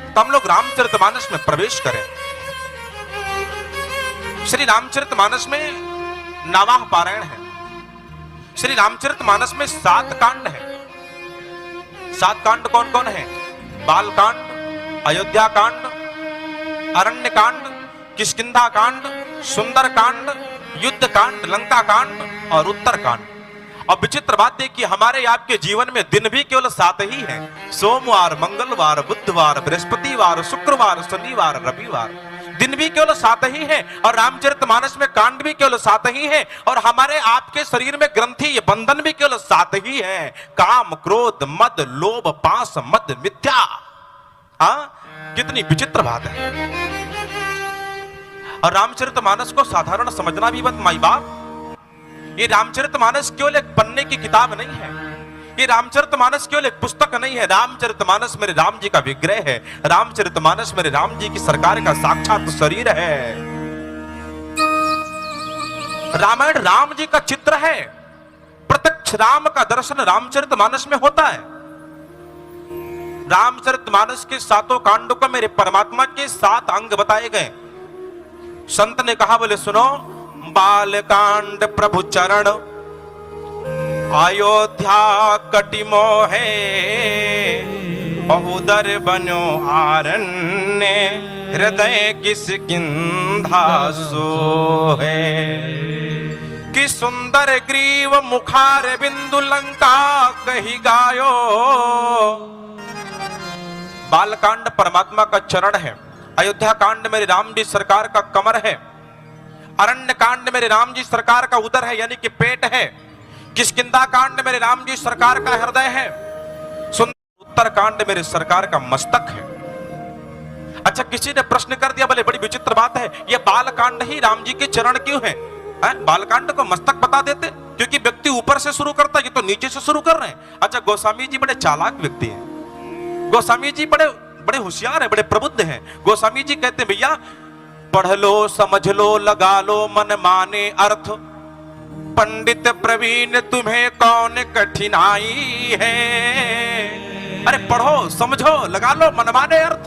तो हम लोग रामचरितमानस में प्रवेश करें। श्री रामचरितमानस में नवाह पारायण है। श्री रामचरितमानस में 7 कांड है। 7 कांड कौन कौन है? बाल कांड, अयोध्या कांड, अरण्य कांड, किष्किंधा कांड, सुंदर कांड, युद्ध कांड, लंका कांड और उत्तर कांड। और विचित्र बात है कि हमारे आपके जीवन में दिन भी केवल 7 ही हैं। सोमवार, मंगलवार, बुधवार, बृहस्पतिवार, शुक्रवार, शनिवार, रविवार। दिन भी केवल 7 ही हैं और रामचरितमानस में कांड भी केवल 7 ही हैं और हमारे आपके शरीर में ग्रंथि, ये बंधन भी केवल 7 ही है। काम, क्रोध, मद, लोभ, पास, मद, मिथ्या। हाँ, कितनी विचित्र बात है। और रामचरितमानस को साधारण समझना भी मत माई बाप। ये रामचरितमानस केवल एक पन्ने की किताब नहीं है। ये रामचरितमानस केवल एक पुस्तक नहीं है। रामचरितमानस मेरे राम जी का विग्रह है। रामचरितमानस मेरे राम जी की सरकार का साक्षात शरीर है। रामायण राम जी का चित्र है। प्रत्यक्ष राम का दर्शन रामचरितमानस में होता है। रामचरितमानस के 7 कांडों को मेरे परमात्मा के 7 अंग बताए गए। संत ने कहा, बोले सुनो, बालकांड प्रभु चरण, अयोध्या कटिमो है, बहुदर बनो आरण्य, हृदय किष्किंधा सो है, कि सुंदर ग्रीव मुखार बिंदु लंका कही गायो। बालकांड परमात्मा का चरण है। अयोध्या कांड मेरे राम जी सरकार का कमर है। अरण्य कांड मेरे राम जी सरकार का उदर है, यानी कि पेट है। किष्किंधा कांड मेरे राम जी सरकार का हृदय है। सुंदर उत्तर कांड मेरे सरकार का मस्तक है। अच्छा, किसी ने प्रश्न कर दिया, बोले बड़ी विचित्र बात है, ये बालकांड ही राम जी के चरण क्यों है? बालकांड को मस्तक बता देते, क्योंकि व्यक्ति ऊपर से शुरू करता है, ये तो नीचे से शुरू कर रहे हैं। अच्छा, गोस्वामी जी बड़े चालाक व्यक्ति हैं। गोस्वामी जी बड़े होशियार है, बड़े प्रबुद्ध हैं। गोस्वामी जी कहते हैं, भैया पढ़ लो, समझ लो, लगा लो मन माने अर्थ, पंडित प्रवीण तुम्हें कौन कठिनाई है। अरे पढ़ो, समझो, लगा लो, मन माने अर्थ।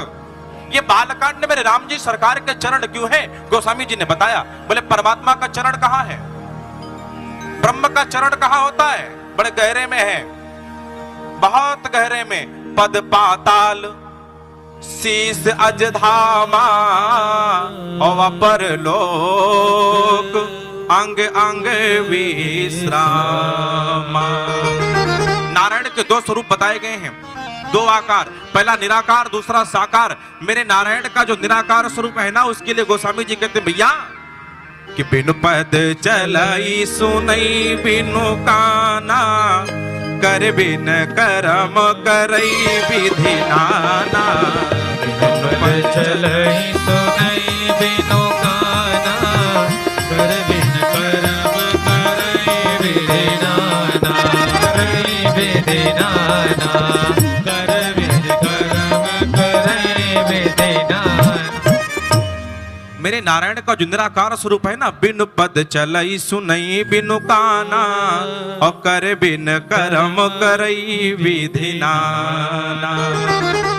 ये बालकांड मेरे राम जी सरकार के चरण क्यों है? गोस्वामी जी ने बताया, बोले परमात्मा का चरण कहां है? ब्रह्म का चरण कहां होता है? बड़े गहरे में है, बहुत गहरे में। पद पाताल शीस अजधामा और अपर लोक अंग अंग विश्रामा। नारायण के 2 स्वरूप बताए गए हैं, 2 आकार। पहला निराकार, दूसरा साकार। मेरे नारायण का जो निराकार स्वरूप है ना, उसके लिए गोस्वामी जी कहते भैया कि बिनु पद चलाई सुनई बिनु काना, कर बिन करम करई विधि नाना। बिनु पद चलई सुनई बिनु काना, कर बिन करम करई विधि नाना। करई विधि नाना, कर बिन करम करई विधि नाना। मेरे नारायण का जो निराकार स्वरूप है ना, बिनु पद चलई सुनई बिनु काना, और कर बिन करम करई विधि नाना।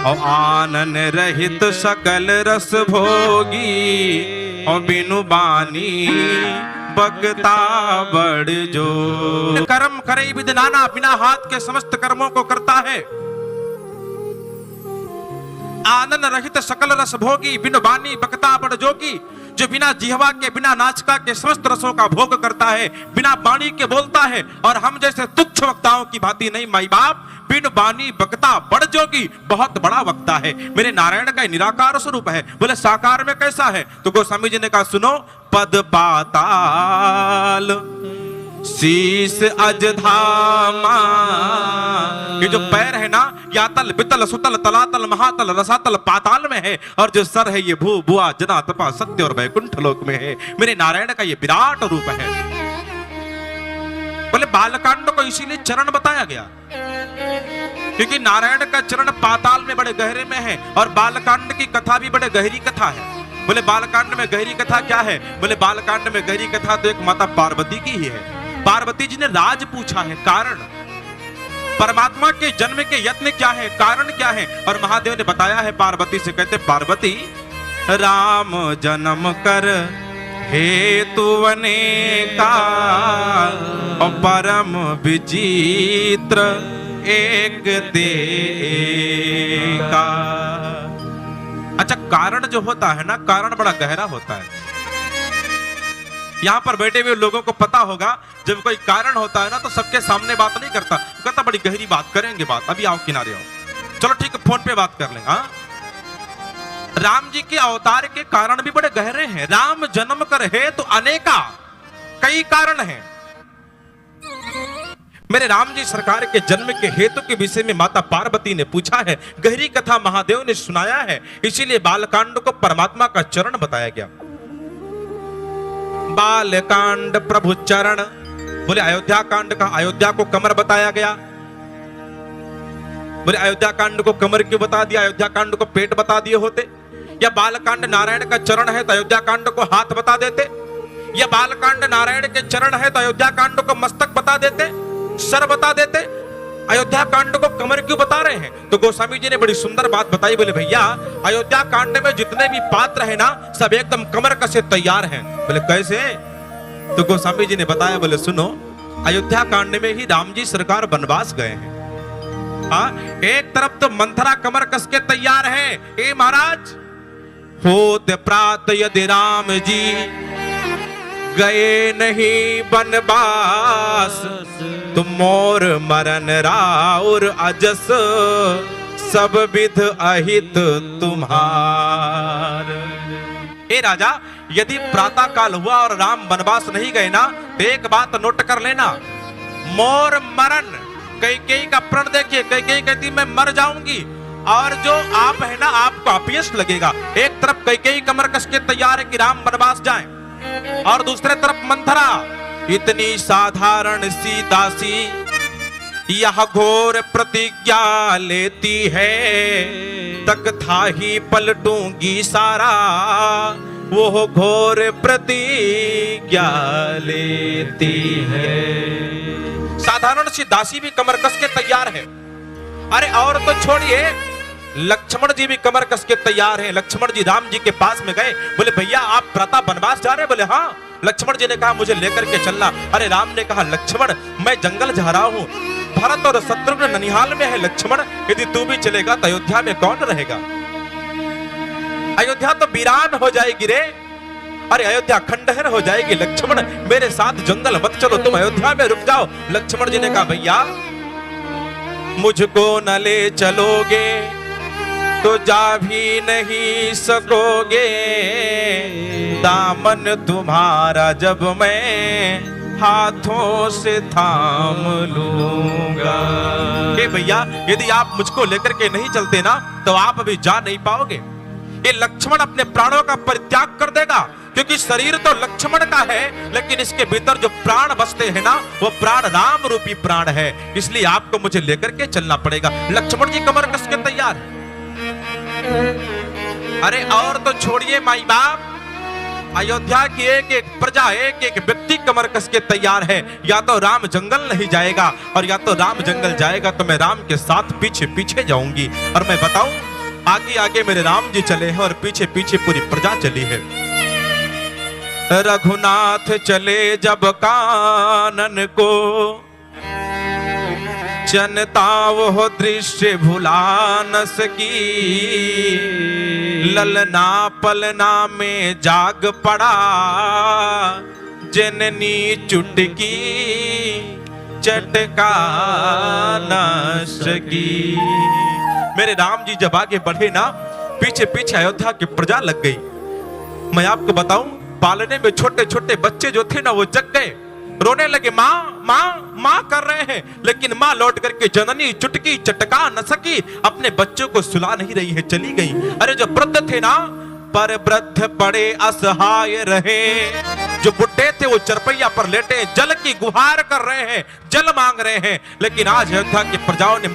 और आनन रहित सकल रस भोगी, और बिनु बानी बगता बड़ जो। कर्म करई विधि नाना, बिना हाथ के समस्त कर्मों को करता है। आनंद रहित सकल रस भोगी, बिनु बानी बकता बड़ जोगी। जो बिना जिह्वा के, बिना नाचिका के समस्त रसों का भोग करता है, बिना बाणी के बोलता है, और हम जैसे तुच्छ वक्ताओं की भांति नहीं माई बाप। बिन बानी बकता बड़ जोगी, बहुत बड़ा वक्ता है। मेरे नारायण का निराकार स्वरूप है। बोले साकार में कैसा है? तो गोस्वामी जी ने कहा, सुनो, पद पाताल शीस अजधामा। ये जो पैर है ना, यातल बितल सुतल तलातल महातल रसातल पाताल में है, और जो सर है ये भू भुआ जना तपा सत्य और वैकुंठ लोक में है। मेरे नारायण का ये विराट रूप है। बोले बालकांड को इसीलिए चरण बताया गया, क्योंकि नारायण का चरण पाताल में बड़े गहरे में है, और बालकांड की कथा भी बड़े गहरी कथा है। बोले बालकांड में गहरी कथा क्या है? बोले बालकांड में गहरी कथा तो एक माता पार्वती की ही है। पार्वती जी ने राज पूछा है, कारण परमात्मा के जन्म के यत्न क्या है, कारण क्या है? और महादेव ने बताया है पार्वती से, कहते पार्वती राम जन्म कर हेतु अनेका और परम विचित्र एक देका। अच्छा, कारण जो होता है ना, कारण बड़ा गहरा होता है। यहां पर बैठे हुए लोगों को पता होगा, जब कोई कारण होता है ना तो सबके सामने बात नहीं करता, कहता बड़ी गहरी बात करेंगे बात, अभी आओ किनारे आओ, चलो ठीक है फोन पे बात कर लेंगे। हाँ, राम जी के अवतार के कारण भी बड़े गहरे हैं। राम जन्म कर है तो अनेका, कई कारण हैं। मेरे राम जी सरकार के जन्म के हेतु के विषय में माता पार्वती ने पूछा है, गहरी कथा महादेव ने सुनाया है, इसीलिए बालकांड को परमात्मा का चरण बताया गया। बालकांड प्रभु चरण, बोले अयोध्या कांड का अयोध्या को कमर बताया गया। बोले अयोध्या कांड को कमर क्यों बता दिया, अयोध्या कांड को पेट बता दिए होते? या बालकांड नारायण का चरण है तो अयोध्या कांड को हाथ बता देते? या बालकांड नारायण के चरण है तो अयोध्या कांड को मस्तक बता देते, सर बता देते? अयोध्या कांड को कमर क्यों बता रहे हैं? तो गोस्वामी जी ने बड़ी सुंदर बात बताई। बोले भैया अयोध्या कांड में जितने भी पात्र है ना, सब एकदम कमर कसे तैयार हैं। बोले कैसे? तो गोस्वामी जी ने बताया, बोले सुनो, अयोध्या कांड में ही राम जी सरकार वनवास गए हैं। हाँ, एक तरफ तो मंथरा कमर कस के तैयार है, ए महाराज होत प्रात यदि राम जी गए नहीं वनवास, तुम मोर मरन राउर अजस सब विध अहित तुम्हार। ए राजा, यदि प्रातः काल हुआ और राम वनवास नहीं गए ना, तो एक बात नोट कर लेना, मोर मरन, कैकेयी का प्रण देखिए, कैकेयी कहती मैं मर जाऊंगी, और जो आप है ना आपको अपयश लगेगा। एक तरफ कैकेयी कमर कस के तैयार है कि राम वनवास जाएं, और दूसरे तरफ मंथरा इतनी साधारण सी दासी यह घोर प्रतिज्ञा लेती है, तक था ही पलटूंगी सारा, वो घोर प्रतिज्ञा लेती है। साधारण सी दासी भी कमर कस के तैयार है। अरे और तो छोड़िए, लक्ष्मण जी भी कमर कस के तैयार हैं। लक्ष्मण जी राम जी के पास में गए, बोले भैया आप प्रातः वनवास जा रहे? बोले हाँ। लक्ष्मण जी ने कहा मुझे लेकर के चलना। अरे राम ने कहा लक्ष्मण मैं जंगल जा रहा हूँ, भरत और शत्रुघ्न ननिहाल में है लक्ष्मण, यदि तू भी चलेगा तो अयोध्या में कौन रहेगा? अयोध्या तो वीरान हो जाएगी रे। अरे अयोध्या खंडहर हो जाएगी लक्ष्मण, मेरे साथ जंगल मत चलो, तुम अयोध्या में रुक जाओ। लक्ष्मण जी ने कहा भैया मुझको न ले चलोगे तो जा भी नहीं सकोगे, दामन तुम्हारा जब मैं हाथों से थाम लूंगा। हे भैया यदि आप मुझको लेकर के नहीं चलते ना तो आप अभी जा नहीं पाओगे। ये लक्ष्मण अपने प्राणों का परित्याग कर देगा, क्योंकि शरीर तो लक्ष्मण का है, लेकिन इसके भीतर जो प्राण बसते हैं ना वो प्राण राम रूपी प्राण है, इसलिए आपको मुझे लेकर के चलना पड़ेगा। लक्ष्मण जी कमर कस के तैयार है। अरे और तो छोड़िए माई बाप, अयोध्या की एक एक प्रजा, एक एक व्यक्ति कमर कस के तैयार है। या तो राम जंगल नहीं जाएगा, और या तो राम जंगल जाएगा तो मैं राम के साथ पीछे पीछे जाऊंगी। और मैं बताऊं, आगे आगे मेरे राम जी चले हैं और पीछे पीछे पूरी प्रजा चली है। रघुनाथ चले जब कानन को, जनता वो दृश्य भुला न सकी, ललना पलना में जाग पड़ा, जननी चुटकी चटका न सकी। मेरे राम जी जब आगे बढ़े ना, पीछे पीछे अयोध्या की प्रजा लग गई। मैं आपको बताऊं, पालने में छोटे छोटे बच्चे जो थे ना वो जग गए, रोने लगे, माँ माँ माँ कर रहे हैं, लेकिन माँ लौट करके जननी चुटकी चटका न सकी, अपने बच्चों को सुला नहीं रही है, चली गई। अरे जो वृद्ध थे ना, पर वृद्ध बड़े असहाय रहे, जो बुढ़े थे वो चरपैया पर लेटे जल की गुहार कर रहे हैं, जल मांग रहे हैं। लेकिन आज अयोध्या की प्रजाओं ने